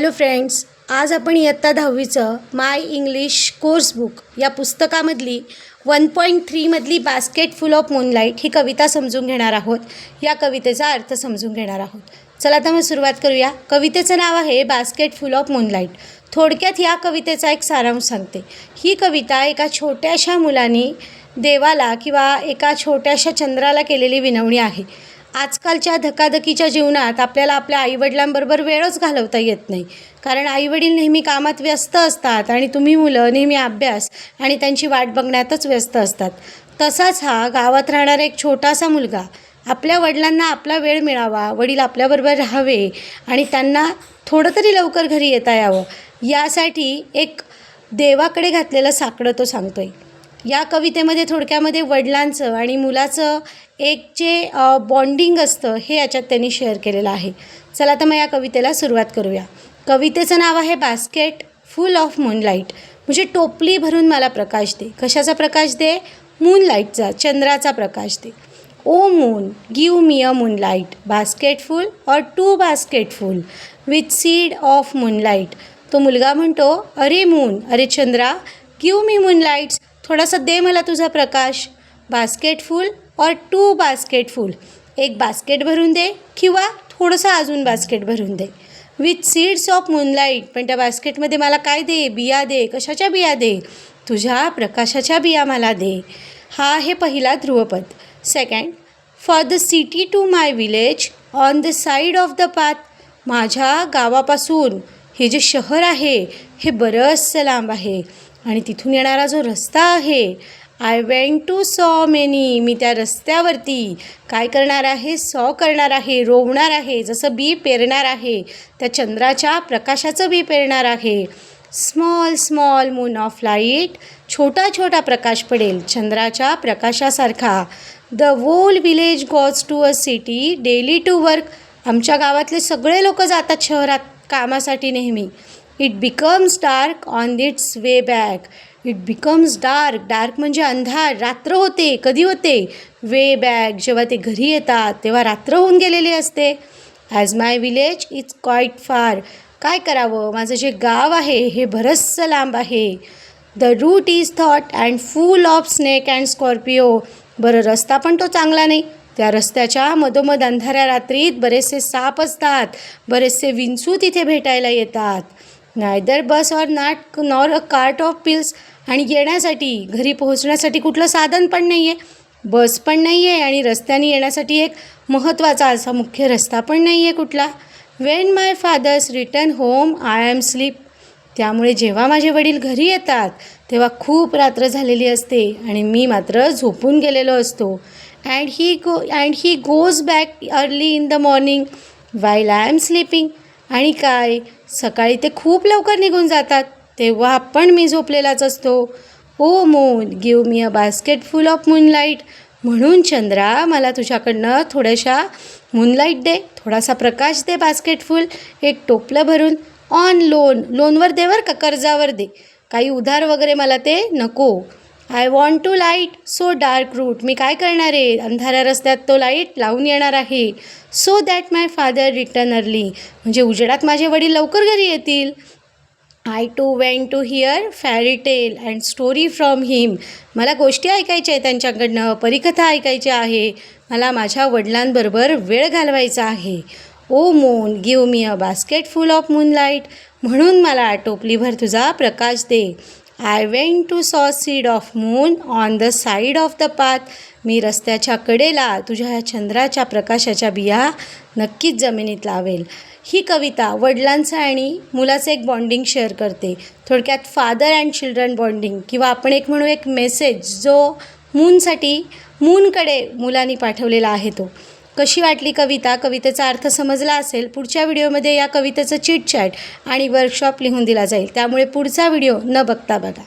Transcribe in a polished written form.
Hello friends, आज आपण इयत्ता 10वीचं माय इंग्लिश कोर्स बुक या पुस्तकामधली 1.3 मधली बास्केट फुल ऑफ मूनलाईट ही कविता समजून घेणार आहोत. या कवितेचा अर्थ समजून घेणार आहोत. चला तर मग सुरुवात करूया. कवितेचं नाव आहे बास्केट फुल ऑफ मूनलाईट. थोडक्यात या कवितेचा एक सारांश सांगते. ही कविता एका छोट्याशा मुलाने देवाला किंवा एका छोट्याशा चंद्राला केलेली विनवणी आहे. आजकालच्या धकाधकीच्या जीवनात आपल्याला आपल्या आईवडिलांबरोबर वेळच घालवता येत नाही, कारण आईवडील नेहमी कामात व्यस्त असतात आणि तुम्ही मुलं नेहमी अभ्यास आणि त्यांची वाट बघण्यातच व्यस्त असतात. तसाच हा गावात राहणारा एक छोटासा मुलगा आपल्या वडिलांना आपला वेळ मिळावा, वडील आपल्याबरोबर राहावे आणि त्यांना थोडं तरी लवकर घरी येता यावं, यासाठी एक देवाकडे घातलेलं साकडं तो सांगतोय. या कवितेमध्ये थोडक्यामध्ये वडिलांचं आणि मुलाचं एक जे बॉन्डिंग असतं हे याच्यात त्यांनी शेअर केलेलं आहे. चला तर मग या कवितेला सुरुवात करूया. कवितेचं नाव आहे बास्केट फुल ऑफ मूनलाईट, म्हणजे टोपली भरून मला प्रकाश दे. कशाचा प्रकाश दे? मूनलाईटचा, चंद्राचा प्रकाश दे. ओ मून, गिव मी अ मूनलाईट, बास्केटफुल और 2 बास्केटफुल विथ सीड ऑफ मूनलाईट. तो मुलगा म्हणतो, अरे मून, अरे चंद्रा, गिव मी मूनलाईट्स, थोडासा दे मला तुझा प्रकाश. बास्केटफुल और 2 बास्केटफुल, एक बास्केट भरून दे किंवा थोडंसं अजून बास्केट भरून दे. विथ सीड्स ऑफ मूनलाईट, पण त्या बास्केटमध्ये मला काय दे? बिया दे. कशाच्या बिया दे? तुझ्या प्रकाशाच्या बिया मला दे. हा आहे पहिला ध्रुवपद. Second, for the city to my village on the side of the path, माझ्या गावापासून हे जे शहर आहे हे बरंचसं लांब आहे आणि तिथून येणारा जो रस्ता आहे, आय वेंट टू सॉ मेनी, मी त्या रस्त्यावरती काय करणार आहे? सॉ करणार आहे, रोवणार आहे. जसं बी पेरणार आहे, त्या चंद्राच्या प्रकाशाचं बी पेरणार आहे. Small small moon of light, छोटा छोटा प्रकाश पडेल चंद्राच्या प्रकाशासारखा. The whole village goes to a city daily to work, आमच्या गावातले सगळे लोक जातात शहरात कामासाठी नेहमी. It becomes dark on its way back, it becomes dark, dark म्हणजे अंधार, रात्र होते. कधी होते? वे बॅक, जेव्हा ते घरी येतात तेव्हा रात्र होऊन गेलेली असते. As my village is quite फार, काय करावं, माझं जे गाव आहे हे बरंचसं लांब आहे. The route is thought and full of snake and scorpio, बरं रस्ता पण तो चांगला नाही, त्या रस्त्याच्या मधोमध अंधाऱ्या रात्रीत बरेचसे साप असतात, बरेचसे विंचू तिथे भेटायला येतात. Neither bus or nor a cart of pills, आणि येण्यासाठी घरी पोहोचण्यासाठी कुठलं साधन पण नाही आहे, बस पण नाही आहे आणि रस्त्याने येण्यासाठी एक महत्त्वाचा असा मुख्य रस्ता पण नाही आहे कुठला. When my fathers return home I am sleep, त्यामुळे जेव्हा माझे वडील घरी येतात तेव्हा खूप रात्र झालेली असते आणि मी मात्र झोपून गेलेलो असतो. And he goes back early in the morning while I am sleeping, आणि काय, सकाळी ते खूप लवकर निघून जातात तेव्हा पण मी झोपलेलाच असतो. O moon, give me a basket full of moonlight, म्हणून चंद्रा मला तुझ्याकडनं थोड्याशा मूनलाईट दे, थोडासा प्रकाश दे, बास्केट फुल, एक टोपलं भरून. ऑन लोन, लोनवर दे बरं का, कर्जावर दे, काही उधार वगैरे मला ते नको. I want to light so dark route, मी काय करणार आहे, अंधाऱ्या रस्त्यात तो लाईट लावून येणार आहे. So that my father return early, म्हणजे उजेडात माझे वडील लवकर घरी येतील. I too went to hear fairy tale and story from him, मला गोष्टी ऐकायच्या आहे त्यांच्याकडनं, परीकथा ऐकायची आहे, मला माझ्या वडिलांबरोबर वेळ घालवायचा आहे. O moon, give me a basket full of moonlight, म्हणून मला टोपलीभर तुझा प्रकाश दे. I went to sow seed of moon on the side of the path, मी रस्त्याच्या कडेला तुझ्या ह्या चंद्राच्या प्रकाशाच्या बिया नक्कीच जमिनीत लावेल. ही कविता वडिलांचं आणि मुलाचं एक बॉन्डिंग शेअर करते. थोडक्यात फादर अँड चिल्ड्रन बॉन्डिंग, किंवा आपण एक म्हणू एक मेसेज जो मूनकडे मुलांनी पाठवलेला आहे तो. कशी वाटली कविता? कवितेचा अर्थ समजला असेल. पुढच्या व्हिडिओमध्ये या कवितेचं चिट चॅट आणि वर्कशॉप लिहून दिला जाईल, त्यामुळे पुढचा व्हिडिओ न बघता बघा.